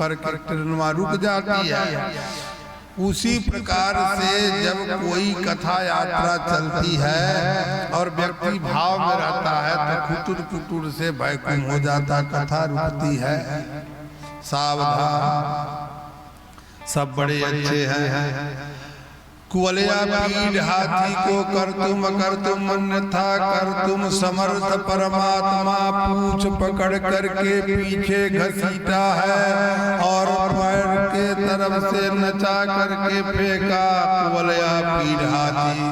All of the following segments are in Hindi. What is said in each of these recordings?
पकड़ कर ट्रेनवा रुक जाती है। उसी प्रकार से जब कोई कथा यात्रा चलती है और व्यक्ति भाव में रहता है तो खुटुर खुटुर से बैकुंठ हो जाता, कथा रुकती है। सावधान, सब बड़े अच्छे हैं। कुवलया पीठ हाथी को कर तुम अन्यथा कर तुम समर्थ परमात्मा पूछ पकड़ करके पीछे घसीटा है और पैर के तरफ से नचा करके फेंका। कुवलया पीठ हाथी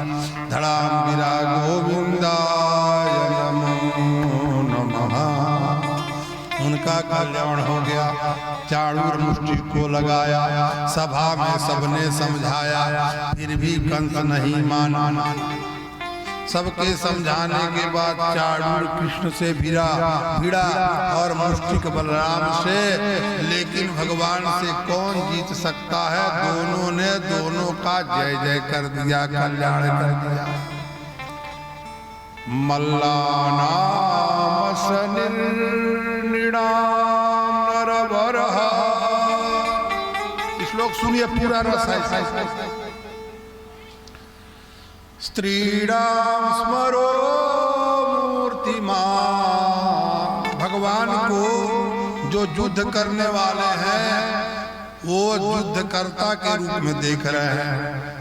धड़ाम गिरा। गोविंदाय नमो नमः। उनका कल्याण हो गया। चाणूर मुष्टि को लगाया, सभा में सबने समझाया, फिर भी कंस नहीं माना। सबके समझाने के बाद चाणूर कृष्ण से भिड़ा और मुष्टिक बलराम से, लेकिन भगवान से कौन जीत सकता है। दोनों ने दोनों का जय जय कर दिया, कल्याण कर दिया। मल्लानाम सनिर्निणाम नरवरः। श्लोक सुनिए, पूरा रस है। स्त्रीणाम स्मरो मूर्तिमान। भगवान को जो युद्ध करने वाले हैं वो युद्धकर्ता के रूप में देख रहे हैं।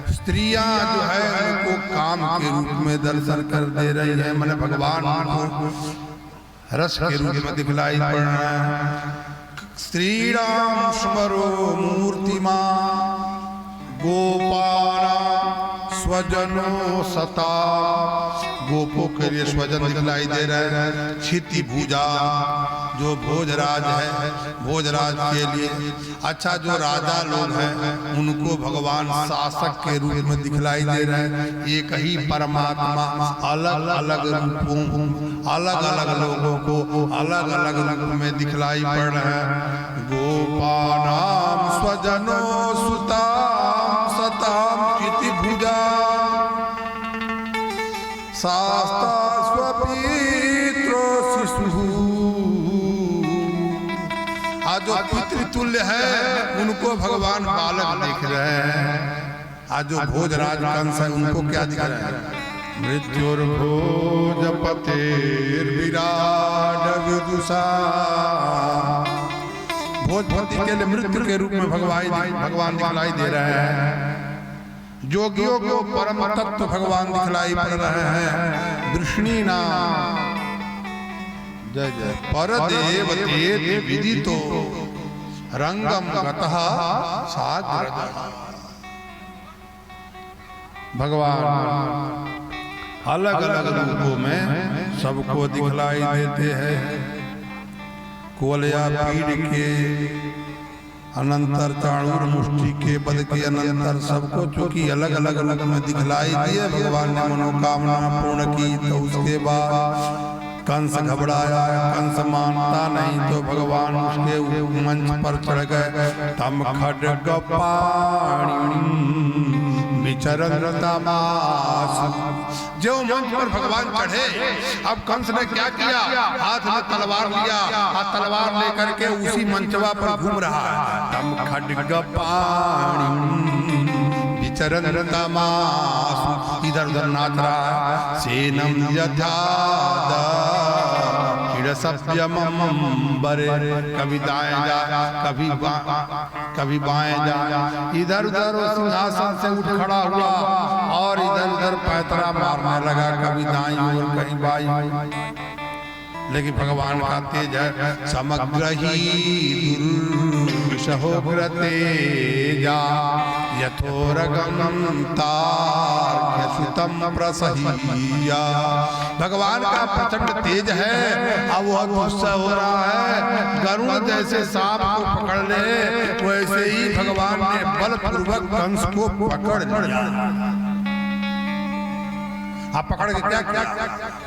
स्त्रियां जो है उनको काम के रूप में दर्शन कर दे रही है, मैंने भगवान को रस के रूप में दिखलाई पड़ रहा है। श्रीराम स्मरो मूर्तिमान गोपाला स्वजनो सता। गोपों के लिए स्वजन दिखलाई दे रहे हैं। क्षिति भुजा जो भोजराज है, भोजराज के लिए। अच्छा, जो राजा लोग हैं उनको भगवान शासक के रूप में दिखलाई दे रहे हैं। एक ही परमात्मा अलग अलग रूपों, अलग अलग लोगों को अलग अलग रूप में दिखलाई पड़ रहे हैं। गोपानाम स्वजनो सुताम सताम क्षिति भुजा शास्ता स्वपित्रो शिशु। आज जो पितृतुल्य है उनको भगवान बालक देख रहे हैं। आज जो भोजराज कंस है उनको क्या दिख रहा है। मृत्युर्भोज पतेर विराट विदुषा। भोजपति के लिए मृत्यु के रूप में भगवान दिखलाई दे रहे हैं। जोगियों को परम तत्व भगवान दिखलाई पड़ रहे हैं। दृष्णि नाम जय जय परदेव तेज विदितो रंगम गतः साग्रद। भगवान अलग अलग रूपों में सबको दिखलाई देते हैं। कुवलया पीठ के अनंतर, चाणूर मुष्टि के पद के अनंतर सबको चूंकि अलग अलग में दिखलाई दिए, भगवान ने मनोकामना पूर्ण की। तो उसके बाद कंस घबराया। कंस मानता नहीं तो भगवान उसके मंच पर चढ़ गए। तम खड्ग पाणि विचरन् तमास। जो मंच पर भगवान चढ़े, अब कंस ने क्या किया, हाथ में तलवार लिया और तलवार लेकर के उसी मंचवा पर घूम रहा है। तम खड्ग पाणि विचरन् तमास। इधर उधर नाच रहा है। सेनम यथाद सभ्यमंबरे। कभी दाएं जा कभी बाएं जा। इधर उधर सिंहासन से उठ खड़ा हुआ और इधर उधर पैतरा मारने लगा, कभी दाईं ओर कहीं बाईं। लेकिन भगवान का तेज है। समग्र ही दुर्सहोग्रते जा यथोरगम तार्क्य सुतम प्रसहिया। भगवान का प्रचंड तेज है। अब वह गुस्सा हो रहा है। गरुड़ जैसे सांप को पकड़ ले वैसे ही भगवान ने बलपूर्वक कंस को पकड़ लिया। आप पकड़ के क्या किया।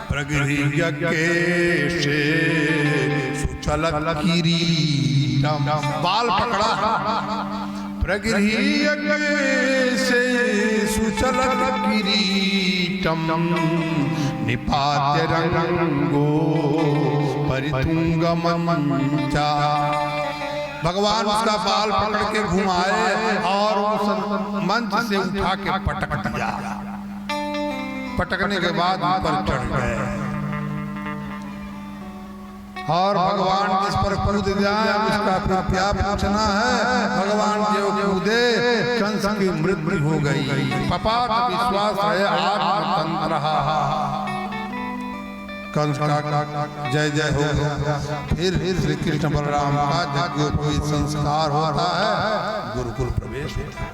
प्रगृह्य केशे सुचलत किरीटम। बाल पकड़ा। प्रगृह्य केशे सुचलत किरीटम निपात्य रंगो परितुंगमंचा। भगवान उसका बाल पकड़ के घुमाए और उस मंच से उठा के पटक दिया। पटकने के बाद ऊपर चढ़ गए और भगवान जिस पर कूद जाए उसका फिर क्या पूछना है। भगवान जो कूदे कंस की मृत्यु हो गई। पपात विश्वास है आत्मतंत्र कंस का जय जय हो गया। फिर श्री कृष्ण बलराम का यज्ञोपवीत संस्कार होता है, गुरुकुल प्रवेश होता है।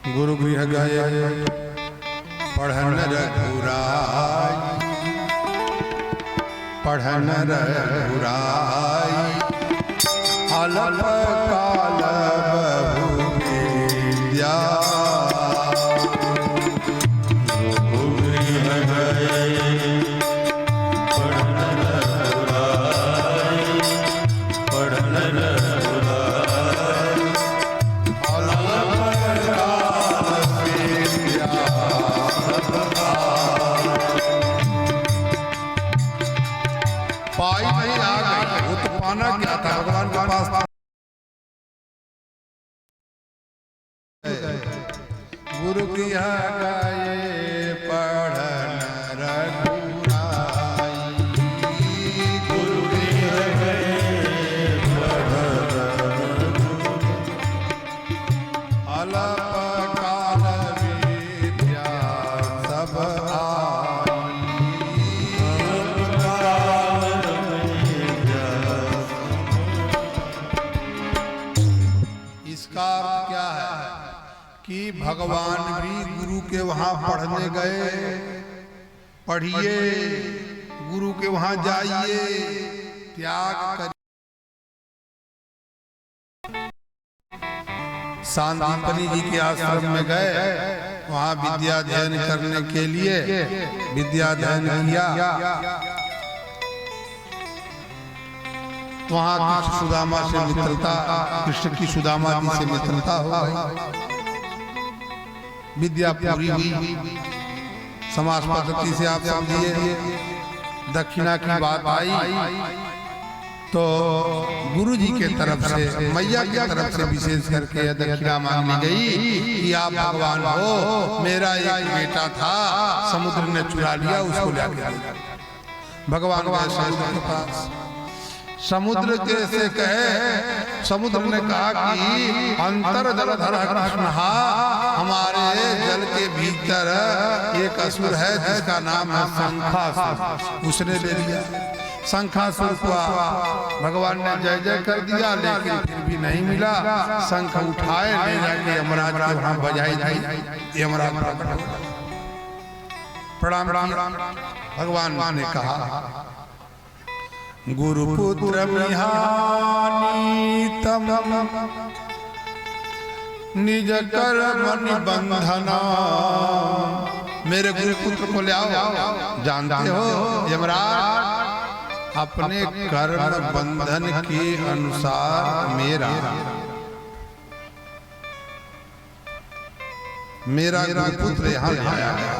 गुरु गृह गए पढ़न रघुराई, पढ़न रघुराई अलप काल बहु विद्या। क्या था भगवान के पास गुरु गृह गए पढ़न रघुराई, गुरु गृह गए अलप काल विद्या सब क्या है कि भगवान भी गुरु के वहां पढ़ने गए। पढ़िए, गुरु के वहां जाइए, त्याग करिए। सांदीपनि जी के आश्रम में गए, वहां विद्या अध्ययन करने के लिए विद्या अध्ययन किया। वहां कृष्ण सुदामा से मित्रता, कृष्ण की सुदामा जी से मित्रता हो गई। विद्या पूरी हुई। समाज पद्धति से आप समझिए, दक्षिणा की बात आई तो गुरु जी के तरफ से, मैया की तरफ से विशेष करके दक्षिणा मांगी गई कि आप भगवान हो, मेरा एक बेटा था, समुद्र ने चुरा लिया, उसको लाके भगवान के पास। समुद्र कैसे कहे, समुद्र ने कहा कि अंतर जलधर कृष्ण, हमारे जल के भीतर एक असुर है जिसका नाम है शंखासुर, उसने ले लिया। शंखासुर को भगवान ने जय जय कर दिया, लेकिन फिर भी नहीं मिला। शंख उठाए, ले जाके यमराज के वहां बजाई दी। यमराज प्रणाम भगवान ने कहा, गुरुपुत्र मिहानी तम निज कर्म निबंधना। मेरे गुरुपुत्र को ले आओ। जानते हो यमराज अपने कर्म बंधन के अनुसार मेरा गुरुपुत्र यहाँ लाया गया।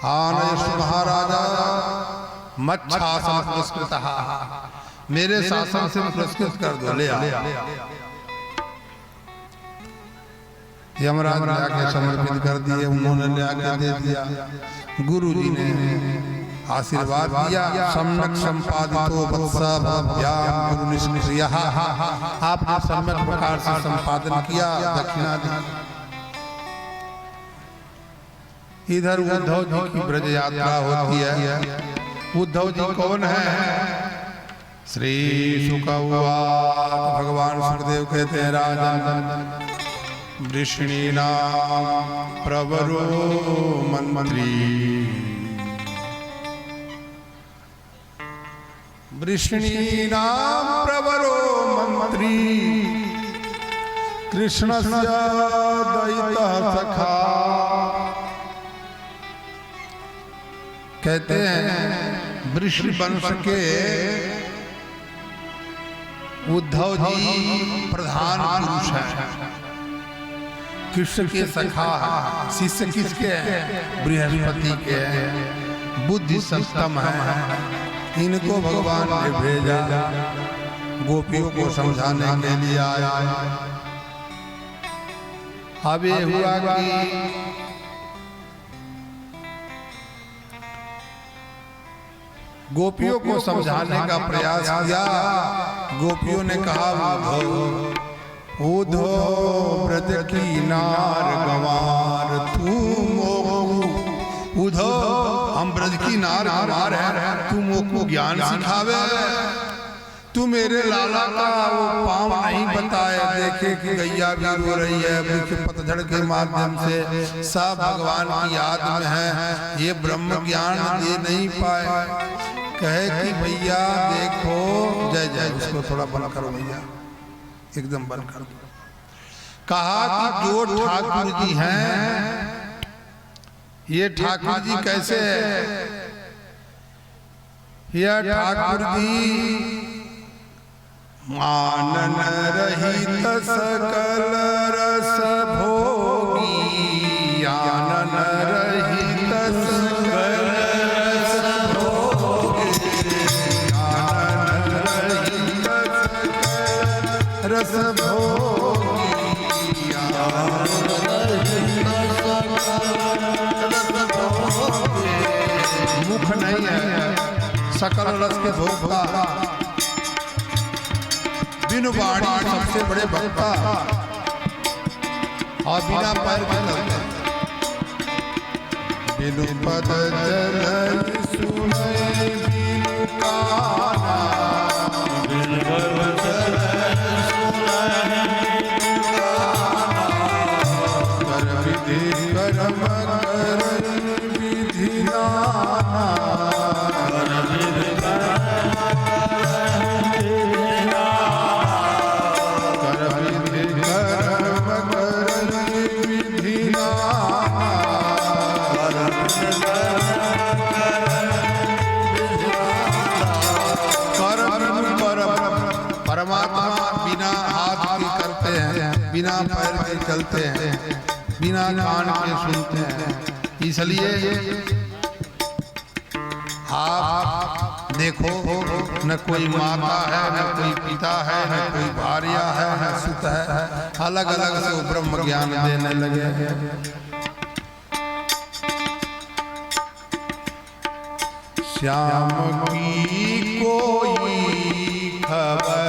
आनयश महाराजा मच्छासन पुरस्कृत, मेरे शासन से पुरस्कृत कर दो, ले आ। यमराज ने आके समर्पित कर दिए, उन्होंने ले आके दे दिया। गुरु जी ने आशीर्वाद दिया, सम्यक संपादितो वत्सा भव्याम गुरु निष्क्रियः, आपने सम्यक प्रकार से संपादन किया, दक्षिणा दी। इधर उद्धव जी की ब्रज यात्रा होती है। उद्धव जी कौन है? श्री शुक उवाच, भगवान सुखदेव कहते हैं, राजन वृष्णीनां प्रवरो मंत्री, वृष्णीनां प्रवरो मंत्री कृष्णस्य दयितः सखा। कहते हैं वृष्णि वंश के उद्धव जी प्रधान पुरुष हैं, कृष्ण के सखा। शिष्य किसके हैं? बृहस्पति के हैं, बुद्धि सप्तम है। इनको भगवान ने भेजा गोपियों को समझाने के लिए आया। अब ये हुआ कि गोपियों को समझाने का प्रयास किया। गोपियों ने कहा उधो ब्रज की नार गंवार तू मोकू, उधो हम ब्रज की नार गंवार है, तू मोकू ज्ञान सिखावे। तू मेरे लाला का वो पाँव नहीं बताए, देखे कि गैया भी रो रही है, वृक्ष पतझड़ के माध्यम से सब भगवान की याद में है, ये ब्रह्म ज्ञान दे नहीं पाए। कहे कि भैया देखो, जय जय, उसको थोड़ा बंद करो भैया, एकदम बंद कर दो। कहा कि जो ठाकुर जी हैं, ये ठाकुर जी कैसे है? ये ठाकुर जी आनन रहित सकल रस भोगी, आनन रहित सकल रस भोगी, आनन रहित सकल रस भोगी, आनन रहित सकल रस भोगी। मुख नहीं है, सकल रस के भोगता, बिनु बाणी सबसे बड़े भक्ता, और बिना पैर के चलते। बिनु पद चल सुनई बिनु काना, बिनु पद चल सुनई बिनु काना, कर विधि कर्म कर विधि नाना, कर विधि परमात्मा बिना हाथ के करते हैं, बिना पैर के चलते हैं, बिना कान के सुनते हैं। इसलिए आप देखो, न कोई माता है, न कोई पिता है, न कोई भार्या है, न सुत है, अलग अलग से ब्रह्म ज्ञान देने लगे। श्याम की कोई खबर